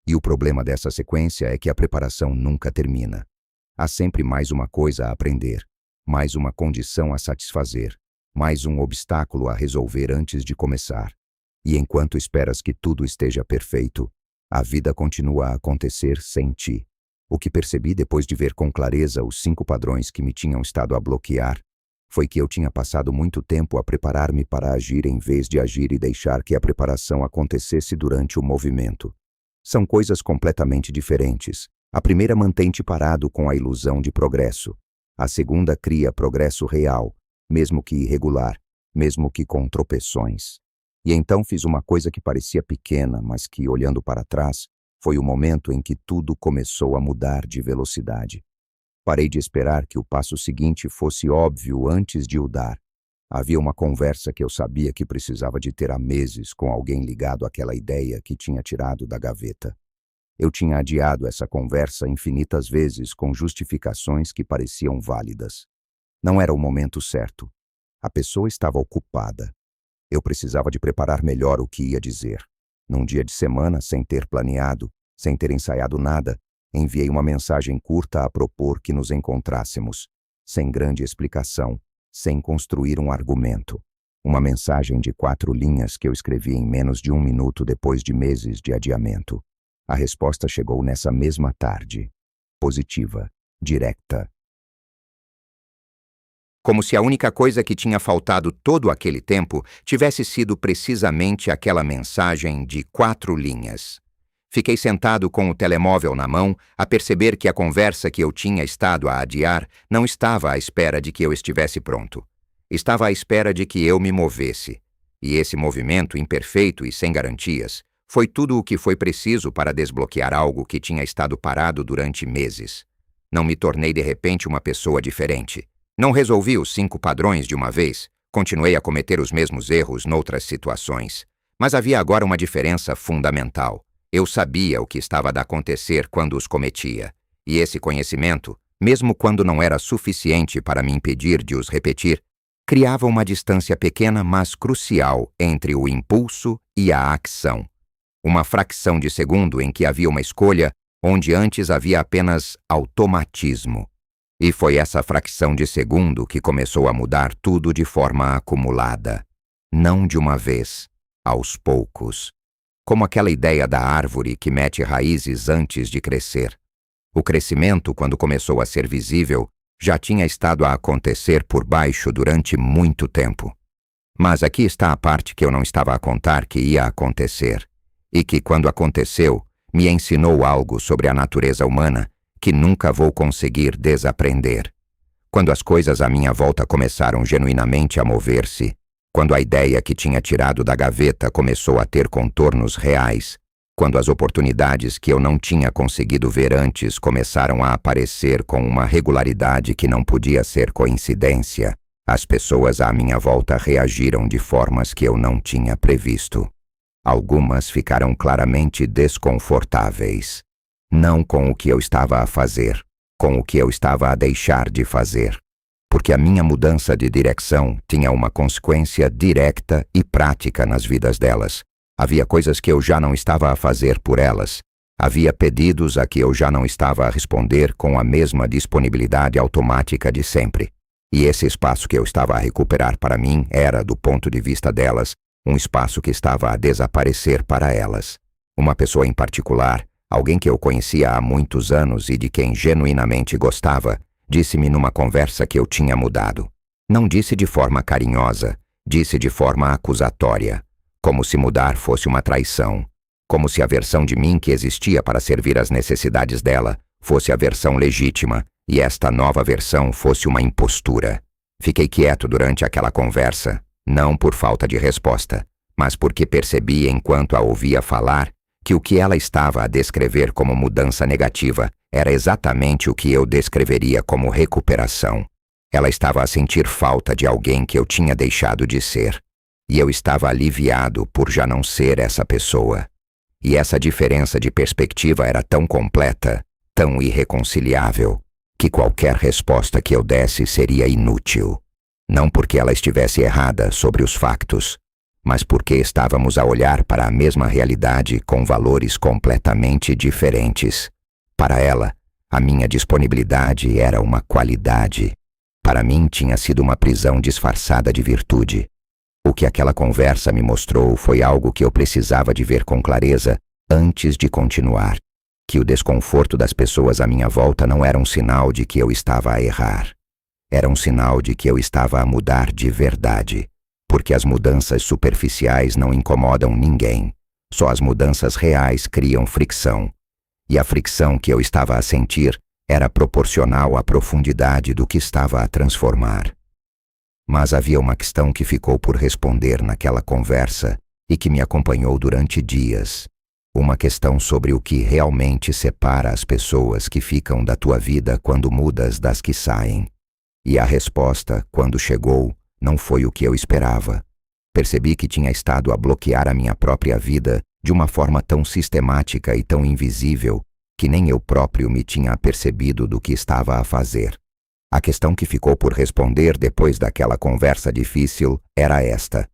E o problema dessa sequência é que a preparação nunca termina. Há sempre mais uma coisa a aprender, mais uma condição a satisfazer, mais um obstáculo a resolver antes de começar. E enquanto esperas que tudo esteja perfeito, a vida continua a acontecer sem ti. O que percebi depois de ver com clareza os 5 padrões que me tinham estado a bloquear foi que eu tinha passado muito tempo a preparar-me para agir em vez de agir e deixar que a preparação acontecesse durante o movimento. São coisas completamente diferentes. A primeira mantém-te parado com a ilusão de progresso. A segunda cria progresso real, mesmo que irregular, mesmo que com tropeções. E então fiz uma coisa que parecia pequena, mas que, olhando para trás, foi o momento em que tudo começou a mudar de velocidade. Parei de esperar que o passo seguinte fosse óbvio antes de o dar. Havia uma conversa que eu sabia que precisava de ter há meses com alguém ligado àquela ideia que tinha tirado da gaveta. Eu tinha adiado essa conversa infinitas vezes com justificações que pareciam válidas. Não era o momento certo. A pessoa estava ocupada. Eu precisava de preparar melhor o que ia dizer. Num dia de semana, sem ter planeado, sem ter ensaiado nada, enviei uma mensagem curta a propor que nos encontrássemos, sem grande explicação, sem construir um argumento. Uma mensagem de 4 linhas que eu escrevi em menos de 1 minuto depois de meses de adiamento. A resposta chegou nessa mesma tarde. Positiva, direta. Como se a única coisa que tinha faltado todo aquele tempo tivesse sido precisamente aquela mensagem de 4 linhas. Fiquei sentado com o telemóvel na mão, a perceber que a conversa que eu tinha estado a adiar não estava à espera de que eu estivesse pronto. Estava à espera de que eu me movesse. E esse movimento imperfeito e sem garantias foi tudo o que foi preciso para desbloquear algo que tinha estado parado durante meses. Não me tornei de repente uma pessoa diferente. Não resolvi os 5 padrões de uma vez, continuei a cometer os mesmos erros noutras situações. Mas havia agora uma diferença fundamental. Eu sabia o que estava a acontecer quando os cometia. E esse conhecimento, mesmo quando não era suficiente para me impedir de os repetir, criava uma distância pequena, mas crucial entre o impulso e a ação. Uma fração de segundo em que havia uma escolha, onde antes havia apenas automatismo. E foi essa fração de segundo que começou a mudar tudo de forma acumulada. Não de uma vez, aos poucos. Como aquela ideia da árvore que mete raízes antes de crescer. O crescimento, quando começou a ser visível, já tinha estado a acontecer por baixo durante muito tempo. Mas aqui está a parte que eu não estava a contar que ia acontecer, e que, quando aconteceu, me ensinou algo sobre a natureza humana que nunca vou conseguir desaprender. Quando as coisas à minha volta começaram genuinamente a mover-se, quando a ideia que tinha tirado da gaveta começou a ter contornos reais, quando as oportunidades que eu não tinha conseguido ver antes começaram a aparecer com uma regularidade que não podia ser coincidência, as pessoas à minha volta reagiram de formas que eu não tinha previsto. Algumas ficaram claramente desconfortáveis. Não com o que eu estava a fazer, com o que eu estava a deixar de fazer. Porque a minha mudança de direção tinha uma consequência direta e prática nas vidas delas. Havia coisas que eu já não estava a fazer por elas. Havia pedidos a que eu já não estava a responder com a mesma disponibilidade automática de sempre. E esse espaço que eu estava a recuperar para mim era, do ponto de vista delas, um espaço que estava a desaparecer para elas. Uma pessoa em particular, alguém que eu conhecia há muitos anos e de quem genuinamente gostava, disse-me numa conversa que eu tinha mudado. Não disse de forma carinhosa, disse de forma acusatória, como se mudar fosse uma traição, como se a versão de mim que existia para servir às necessidades dela fosse a versão legítima e esta nova versão fosse uma impostura. Fiquei quieto durante aquela conversa, não por falta de resposta, mas porque percebi enquanto a ouvia falar que o que ela estava a descrever como mudança negativa era exatamente o que eu descreveria como recuperação. Ela estava a sentir falta de alguém que eu tinha deixado de ser, e eu estava aliviado por já não ser essa pessoa. E essa diferença de perspectiva era tão completa, tão irreconciliável, que qualquer resposta que eu desse seria inútil. Não porque ela estivesse errada sobre os factos, mas porque estávamos a olhar para a mesma realidade com valores completamente diferentes. Para ela, a minha disponibilidade era uma qualidade. Para mim tinha sido uma prisão disfarçada de virtude. O que aquela conversa me mostrou foi algo que eu precisava de ver com clareza antes de continuar. Que o desconforto das pessoas à minha volta não era um sinal de que eu estava a errar. Era um sinal de que eu estava a mudar de verdade. Porque as mudanças superficiais não incomodam ninguém. Só as mudanças reais criam fricção. E a fricção que eu estava a sentir era proporcional à profundidade do que estava a transformar. Mas havia uma questão que ficou por responder naquela conversa e que me acompanhou durante dias. Uma questão sobre o que realmente separa as pessoas que ficam da tua vida quando mudas das que saem. E a resposta, quando chegou, não foi o que eu esperava. Percebi que tinha estado a bloquear a minha própria vida de uma forma tão sistemática e tão invisível que nem eu próprio me tinha apercebido do que estava a fazer. A questão que ficou por responder depois daquela conversa difícil era esta: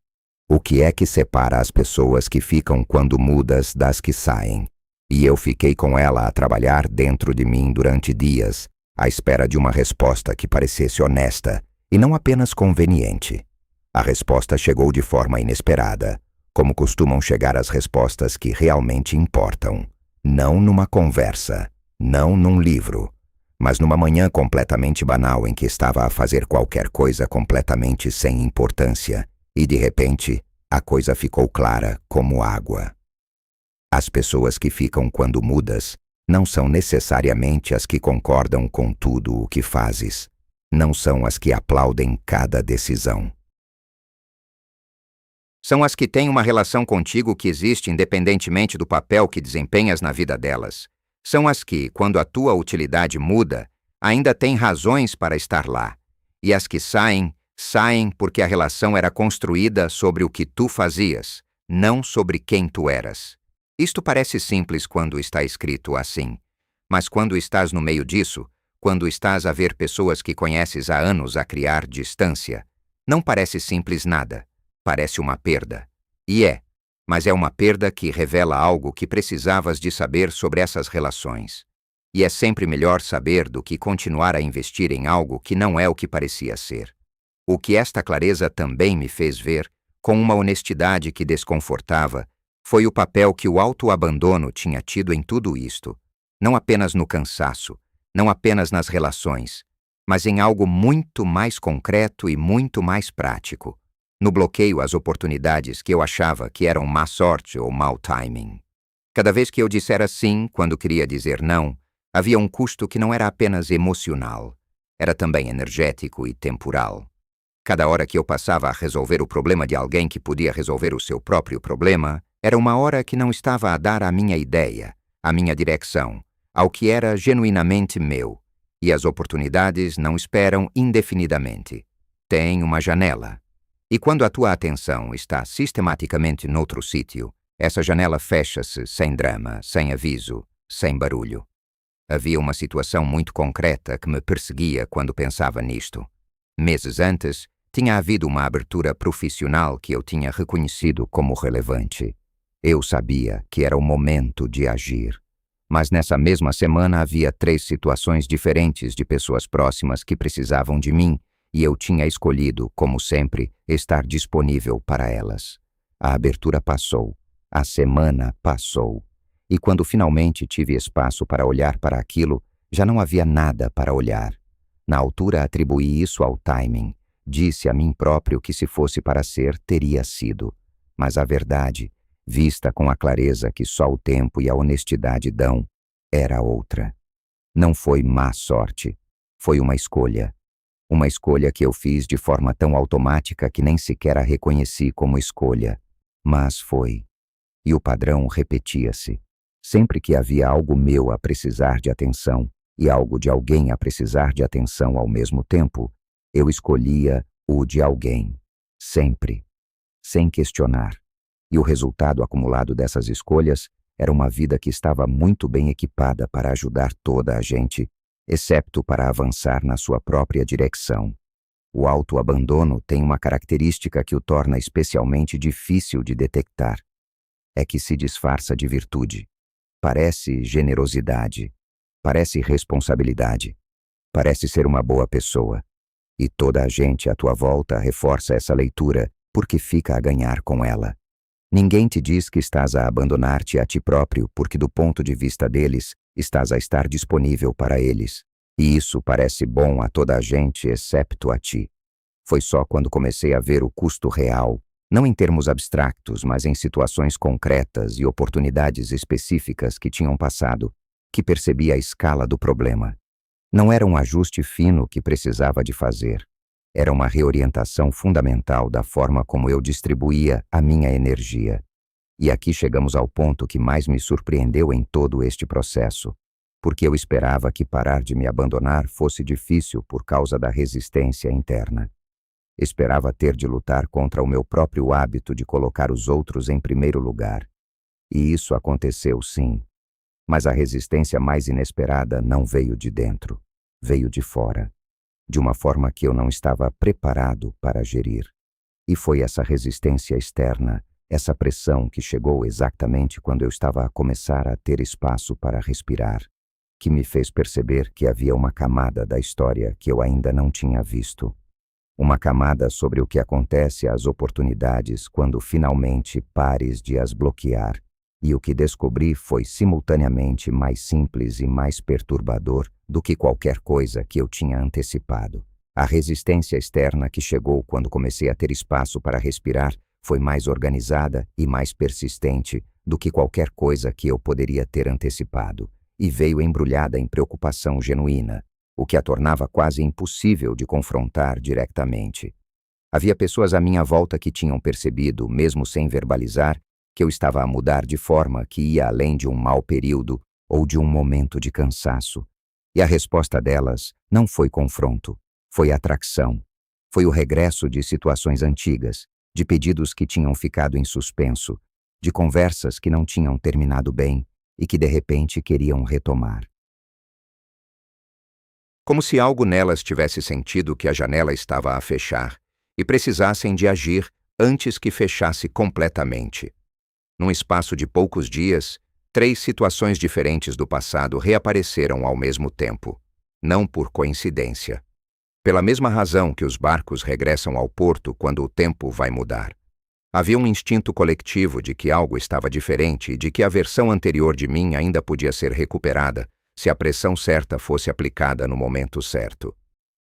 o que é que separa as pessoas que ficam quando mudas das que saem? E eu fiquei com ela a trabalhar dentro de mim durante dias, à espera de uma resposta que parecesse honesta e não apenas conveniente. A resposta chegou de forma inesperada, como costumam chegar as respostas que realmente importam. Não numa conversa, não num livro, mas numa manhã completamente banal em que estava a fazer qualquer coisa completamente sem importância, e de repente, a coisa ficou clara como água. As pessoas que ficam quando mudas não são necessariamente as que concordam com tudo o que fazes. Não são as que aplaudem cada decisão. São as que têm uma relação contigo que existe independentemente do papel que desempenhas na vida delas. São as que, quando a tua utilidade muda, ainda têm razões para estar lá. E as que saem porque a relação era construída sobre o que tu fazias, não sobre quem tu eras. Isto parece simples quando está escrito assim, mas quando estás no meio disso, quando estás a ver pessoas que conheces há anos a criar distância, não parece simples nada, parece uma perda. E mas é uma perda que revela algo que precisavas de saber sobre essas relações. E é sempre melhor saber do que continuar a investir em algo que não é o que parecia ser. O que esta clareza também me fez ver, com uma honestidade que desconfortava, foi o papel que o autoabandono tinha tido em tudo isto, não apenas no cansaço, não apenas nas relações, mas em algo muito mais concreto e muito mais prático, no bloqueio às oportunidades que eu achava que eram má sorte ou mau timing. Cada vez que eu dissera sim quando queria dizer não, havia um custo que não era apenas emocional, era também energético e temporal. Cada hora que eu passava a resolver o problema de alguém que podia resolver o seu próprio problema, era uma hora que não estava a dar a minha ideia, a minha direção, ao que era genuinamente meu. E as oportunidades não esperam indefinidamente. Tem uma janela. E quando a tua atenção está sistematicamente noutro sítio, essa janela fecha-se sem drama, sem aviso, sem barulho. Havia uma situação muito concreta que me perseguia quando pensava nisto. Meses antes, tinha havido uma abertura profissional que eu tinha reconhecido como relevante. Eu sabia que era o momento de agir. Mas nessa mesma semana havia 3 situações diferentes de pessoas próximas que precisavam de mim, e eu tinha escolhido, como sempre, estar disponível para elas. A abertura passou, a semana passou, e quando finalmente tive espaço para olhar para aquilo, já não havia nada para olhar. Na altura atribuí isso ao timing. Disse a mim próprio que se fosse para ser, teria sido. Mas a verdade, vista com a clareza que só o tempo e a honestidade dão, era outra. Não foi má sorte. Foi uma escolha. Uma escolha que eu fiz de forma tão automática que nem sequer a reconheci como escolha. Mas foi. E o padrão repetia-se. Sempre que havia algo meu a precisar de atenção e algo de alguém a precisar de atenção ao mesmo tempo, eu escolhia o de alguém. Sempre. Sem questionar. E o resultado acumulado dessas escolhas era uma vida que estava muito bem equipada para ajudar toda a gente, excepto para avançar na sua própria direção. O autoabandono tem uma característica que o torna especialmente difícil de detectar. É que se disfarça de virtude. Parece generosidade. Parece responsabilidade. Parece ser uma boa pessoa. E toda a gente à tua volta reforça essa leitura porque fica a ganhar com ela. Ninguém te diz que estás a abandonar-te a ti próprio porque do ponto de vista deles, estás a estar disponível para eles. E isso parece bom a toda a gente excepto a ti. Foi só quando comecei a ver o custo real, não em termos abstractos, mas em situações concretas e oportunidades específicas que tinham passado, que percebi a escala do problema. Não era um ajuste fino que precisava de fazer. Era uma reorientação fundamental da forma como eu distribuía a minha energia. E aqui chegamos ao ponto que mais me surpreendeu em todo este processo, porque eu esperava que parar de me abandonar fosse difícil por causa da resistência interna. Esperava ter de lutar contra o meu próprio hábito de colocar os outros em primeiro lugar. E isso aconteceu sim. Mas a resistência mais inesperada não veio de dentro, veio de fora, de uma forma que eu não estava preparado para gerir. E foi essa resistência externa, essa pressão que chegou exatamente quando eu estava a começar a ter espaço para respirar, que me fez perceber que havia uma camada da história que eu ainda não tinha visto. Uma camada sobre o que acontece às oportunidades quando finalmente pares de as bloquear. E o que descobri foi simultaneamente mais simples e mais perturbador do que qualquer coisa que eu tinha antecipado. A resistência externa que chegou quando comecei a ter espaço para respirar foi mais organizada e mais persistente do que qualquer coisa que eu poderia ter antecipado, e veio embrulhada em preocupação genuína, o que a tornava quase impossível de confrontar diretamente. Havia pessoas à minha volta que tinham percebido, mesmo sem verbalizar, que eu estava a mudar de forma que ia além de um mau período ou de um momento de cansaço. E a resposta delas não foi confronto, foi atração. Foi o regresso de situações antigas, de pedidos que tinham ficado em suspenso, de conversas que não tinham terminado bem e que de repente queriam retomar. Como se algo nelas tivesse sentido que a janela estava a fechar e precisassem de agir antes que fechasse completamente. Num espaço de poucos dias, 3 situações diferentes do passado reapareceram ao mesmo tempo, não por coincidência. Pela mesma razão que os barcos regressam ao porto quando o tempo vai mudar. Havia um instinto coletivo de que algo estava diferente e de que a versão anterior de mim ainda podia ser recuperada se a pressão certa fosse aplicada no momento certo.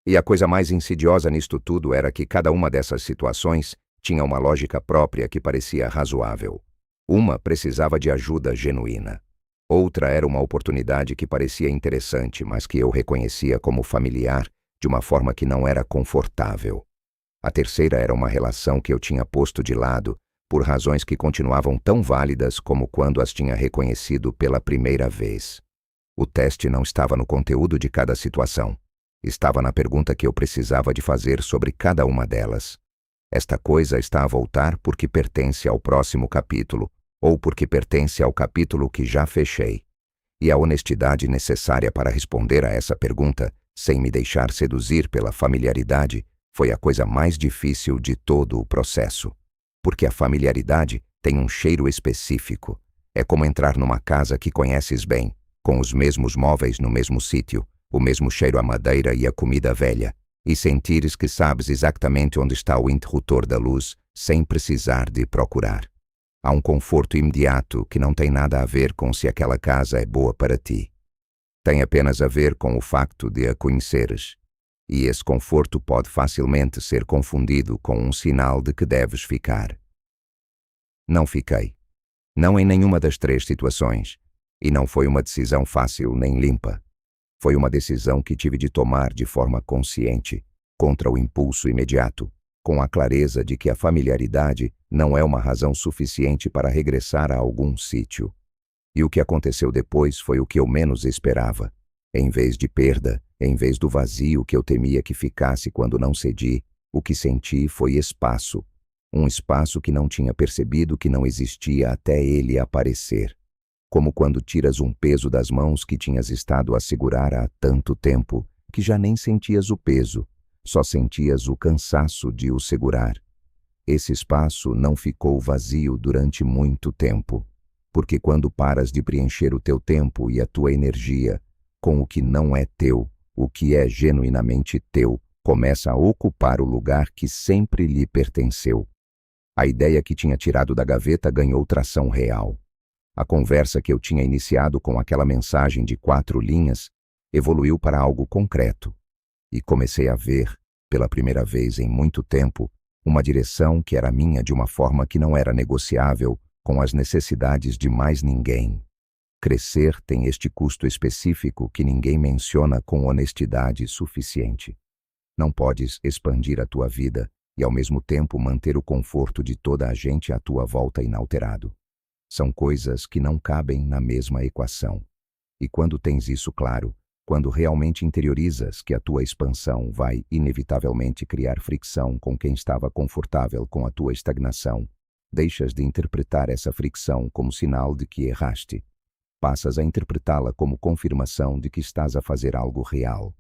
E a coisa mais insidiosa nisto tudo era que cada uma dessas situações tinha uma lógica própria que parecia razoável. Uma precisava de ajuda genuína. Outra era uma oportunidade que parecia interessante, mas que eu reconhecia como familiar de uma forma que não era confortável. A terceira era uma relação que eu tinha posto de lado por razões que continuavam tão válidas como quando as tinha reconhecido pela primeira vez. O teste não estava no conteúdo de cada situação. Estava na pergunta que eu precisava de fazer sobre cada uma delas. Esta coisa está a voltar porque pertence ao próximo capítulo, ou porque pertence ao capítulo que já fechei. E a honestidade necessária para responder a essa pergunta, sem me deixar seduzir pela familiaridade, foi a coisa mais difícil de todo o processo. Porque a familiaridade tem um cheiro específico. É como entrar numa casa que conheces bem, com os mesmos móveis no mesmo sítio, o mesmo cheiro a madeira e a comida velha, e sentires que sabes exatamente onde está o interruptor da luz sem precisar de procurar. Há um conforto imediato que não tem nada a ver com se aquela casa é boa para ti. Tem apenas a ver com o facto de a conheceres. E esse conforto pode facilmente ser confundido com um sinal de que deves ficar. Não fiquei. Não em nenhuma das 3 situações. E não foi uma decisão fácil nem limpa. Foi uma decisão que tive de tomar de forma consciente, contra o impulso imediato, com a clareza de que a familiaridade não é uma razão suficiente para regressar a algum sítio. E o que aconteceu depois foi o que eu menos esperava. Em vez de perda, em vez do vazio que eu temia que ficasse quando não cedi, o que senti foi espaço. Um espaço que não tinha percebido que não existia até ele aparecer. Como quando tiras um peso das mãos que tinhas estado a segurar há tanto tempo, que já nem sentias o peso, só sentias o cansaço de o segurar. Esse espaço não ficou vazio durante muito tempo, porque quando paras de preencher o teu tempo e a tua energia com o que não é teu, o que é genuinamente teu, começa a ocupar o lugar que sempre lhe pertenceu. A ideia que tinha tirado da gaveta ganhou tração real. A conversa que eu tinha iniciado com aquela mensagem de 4 linhas evoluiu para algo concreto. E comecei a ver, pela primeira vez em muito tempo, uma direção que era minha de uma forma que não era negociável com as necessidades de mais ninguém. Crescer tem este custo específico que ninguém menciona com honestidade suficiente. Não podes expandir a tua vida e ao mesmo tempo manter o conforto de toda a gente à tua volta inalterado. São coisas que não cabem na mesma equação. E quando tens isso claro, quando realmente interiorizas que a tua expansão vai inevitavelmente criar fricção com quem estava confortável com a tua estagnação, deixas de interpretar essa fricção como sinal de que erraste. Passas a interpretá-la como confirmação de que estás a fazer algo real.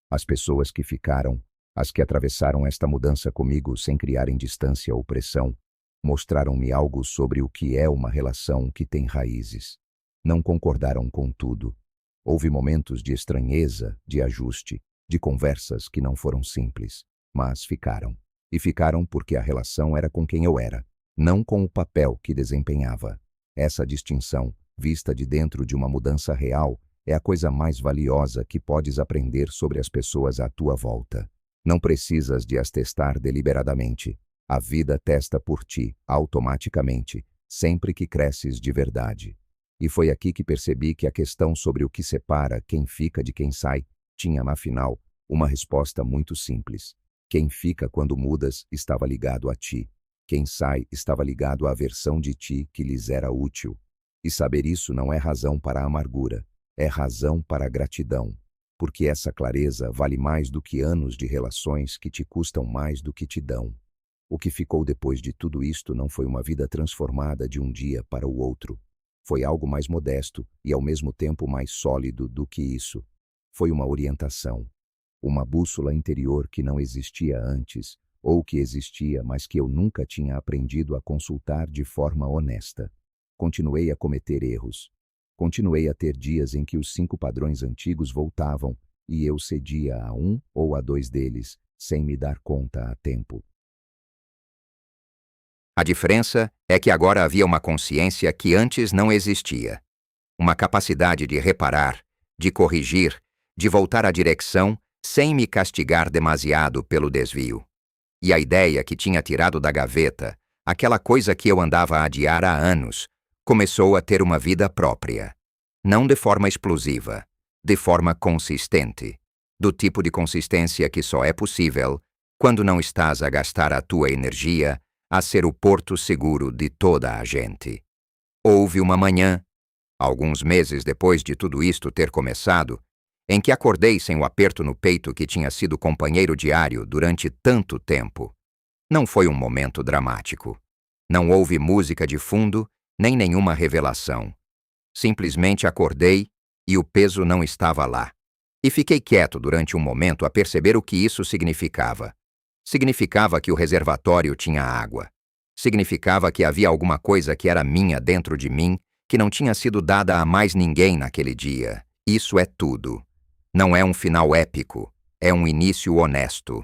As pessoas que ficaram, as que atravessaram esta mudança comigo sem criarem distância ou pressão, mostraram-me algo sobre o que é uma relação que tem raízes. Não concordaram com tudo. Houve momentos de estranheza, de ajuste, de conversas que não foram simples, mas ficaram. E ficaram porque a relação era com quem eu era, não com o papel que desempenhava. Essa distinção, vista de dentro de uma mudança real, é a coisa mais valiosa que podes aprender sobre as pessoas à tua volta. Não precisas de as testar deliberadamente. A vida testa por ti, automaticamente, sempre que cresces de verdade. E foi aqui que percebi que a questão sobre o que separa quem fica de quem sai tinha, afinal, uma resposta muito simples. Quem fica quando mudas estava ligado a ti. Quem sai estava ligado à versão de ti que lhes era útil. E saber isso não é razão para a amargura, é razão para a gratidão, porque essa clareza vale mais do que anos de relações que te custam mais do que te dão. O que ficou depois de tudo isto não foi uma vida transformada de um dia para o outro. Foi algo mais modesto e ao mesmo tempo mais sólido do que isso. Foi uma orientação, uma bússola interior que não existia antes, ou que existia, mas que eu nunca tinha aprendido a consultar de forma honesta. Continuei a cometer erros. Continuei a ter dias em que os 5 padrões antigos voltavam e eu cedia a um ou a 2 deles, sem me dar conta a tempo. A diferença é que agora havia uma consciência que antes não existia. Uma capacidade de reparar, de corrigir, de voltar à direção sem me castigar demasiado pelo desvio. E a ideia que tinha tirado da gaveta, aquela coisa que eu andava a adiar há anos, começou a ter uma vida própria. Não de forma explosiva, de forma consistente. Do tipo de consistência que só é possível quando não estás a gastar a tua energia a ser o porto seguro de toda a gente. Houve uma manhã, alguns meses depois de tudo isto ter começado, em que acordei sem o aperto no peito que tinha sido companheiro diário durante tanto tempo. Não foi um momento dramático. Não houve música de fundo, nem nenhuma revelação. Simplesmente acordei e o peso não estava lá. E fiquei quieto durante um momento a perceber o que isso significava. Significava que o reservatório tinha água. Significava que havia alguma coisa que era minha dentro de mim, que não tinha sido dada a mais ninguém naquele dia. Isso é tudo. Não é um final épico. é um início honesto.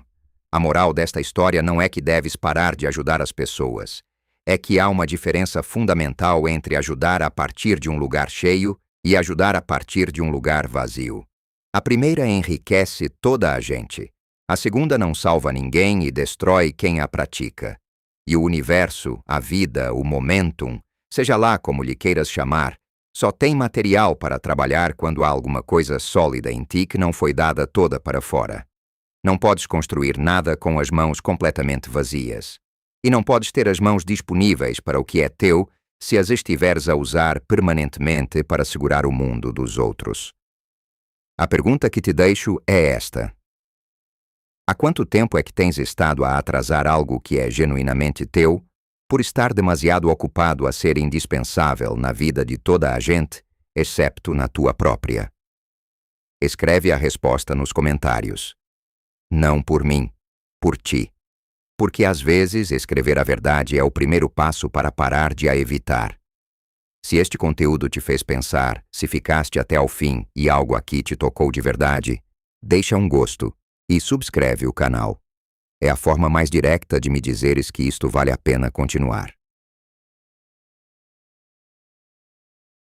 A moral desta história não é que deves parar de ajudar as pessoas. É que há uma diferença fundamental entre ajudar a partir de um lugar cheio e ajudar a partir de um lugar vazio. A primeira enriquece toda a gente. A segunda não salva ninguém e destrói quem a pratica. E o universo, a vida, o momentum, seja lá como lhe queiras chamar, só tem material para trabalhar quando há alguma coisa sólida em ti que não foi dada toda para fora. Não podes construir nada com as mãos completamente vazias. E não podes ter as mãos disponíveis para o que é teu se as estiveres a usar permanentemente para segurar o mundo dos outros. A pergunta que te deixo é esta. Há quanto tempo é que tens estado a atrasar algo que é genuinamente teu, por estar demasiado ocupado a ser indispensável na vida de toda a gente, excepto na tua própria? Escreve a resposta nos comentários. Não por mim, por ti. Porque às vezes escrever a verdade é o primeiro passo para parar de a evitar. Se este conteúdo te fez pensar, se ficaste até ao fim e algo aqui te tocou de verdade, deixa um gosto e subscreve o canal. É a forma mais direta de me dizeres que isto vale a pena continuar.